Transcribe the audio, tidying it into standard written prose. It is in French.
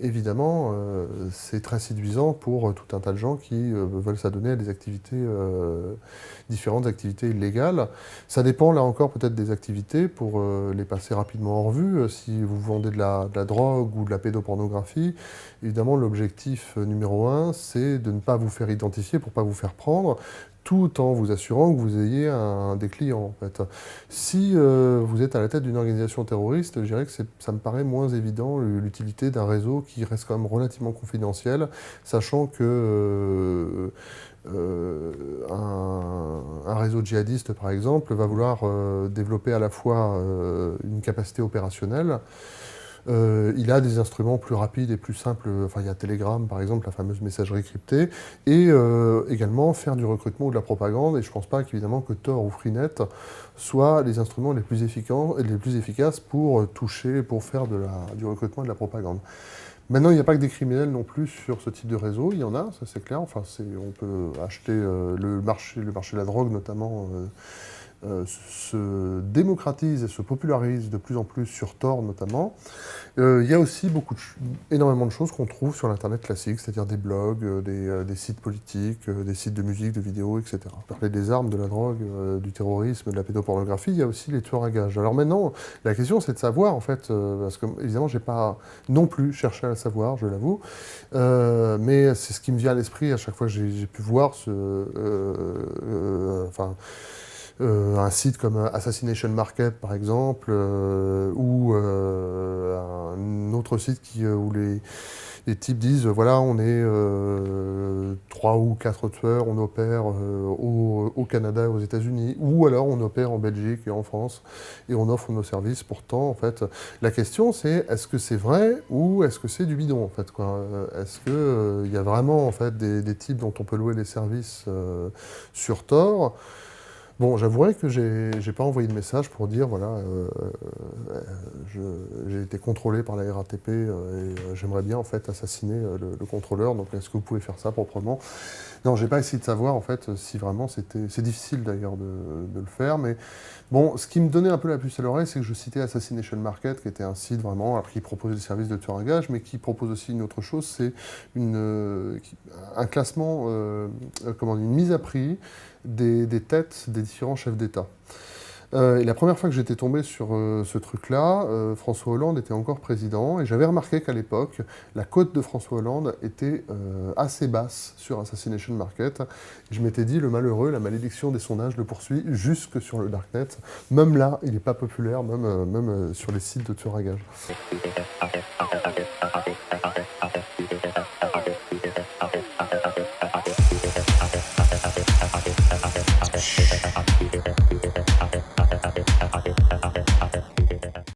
évidemment, c'est très séduisant pour tout un tas de gens qui veulent s'adonner à des activités, différentes activités illégales. Ça dépend, là encore, peut-être des activités, pour les passer rapidement en revue. Si vous vendez de la drogue ou de la pédopornographie, évidemment, l'objectif numéro un, c'est de ne pas vous faire identifier pour ne pas vous faire prendre, tout en vous assurant que vous ayez des clients, en fait. Si vous êtes à la tête d'une organisation terroriste, je dirais que ça me paraît moins évident l'utilité d'un réseau qui reste quand même relativement confidentiel, sachant que un réseau djihadiste, par exemple, va vouloir développer à la fois une capacité opérationnelle. Il a des instruments plus rapides et plus simples, enfin il y a Telegram par exemple, la fameuse messagerie cryptée, et également faire du recrutement ou de la propagande, et je ne pense pas qu'évidemment que Tor ou Freenet soient les instruments les plus efficaces pour toucher, pour faire du recrutement et de la propagande. Maintenant, il n'y a pas que des criminels non plus sur ce type de réseau, il y en a, ça c'est clair, enfin on peut acheter le marché de la drogue notamment, se démocratise et se popularise de plus en plus sur Tor notamment. Il y a aussi énormément de choses qu'on trouve sur l'Internet classique, c'est-à-dire des blogs, des sites politiques, des sites de musique, de vidéos, etc. On parlait des armes, de la drogue, du terrorisme, de la pédopornographie, il y a aussi les tueurs à gages. Alors maintenant, la question c'est de savoir, en fait, parce que évidemment, j'ai pas non plus cherché à le savoir, je l'avoue, mais c'est ce qui me vient à l'esprit à chaque fois que j'ai pu voir un site comme Assassination Market, par exemple, ou un autre site où les types disent, voilà, on est 3 ou 4 tueurs, on opère au Canada et aux États-Unis, ou alors on opère en Belgique et en France, et on offre nos services. Pourtant, en fait, la question c'est, est-ce que c'est vrai ou est-ce que c'est du bidon, en fait, quoi. Est-ce qu'il y a vraiment, en fait, des types dont on peut louer les services sur Tor? Bon, j'avouerai que j'ai pas envoyé de message pour dire, voilà, j'ai été contrôlé par la RATP et j'aimerais bien, en fait, assassiner le contrôleur, donc est-ce que vous pouvez faire ça proprement? Non, j'ai pas essayé de savoir, en fait, si vraiment c'était... C'est difficile, d'ailleurs, de le faire, mais bon, ce qui me donnait un peu la puce à l'oreille, c'est que je citais Assassination Market, qui était un site, vraiment, alors, qui propose des services de tueur à gages, mais qui propose aussi une autre chose, c'est un classement, une mise à prix des têtes des différents chefs d'État. Et la première fois que j'étais tombé sur ce truc-là, François Hollande était encore président, et j'avais remarqué qu'à l'époque, la cote de François Hollande était assez basse sur Assassination Market. Je m'étais dit, le malheureux, la malédiction des sondages le poursuit jusque sur le Darknet. Même là, il n'est pas populaire, même sur les sites de tueurs à gages.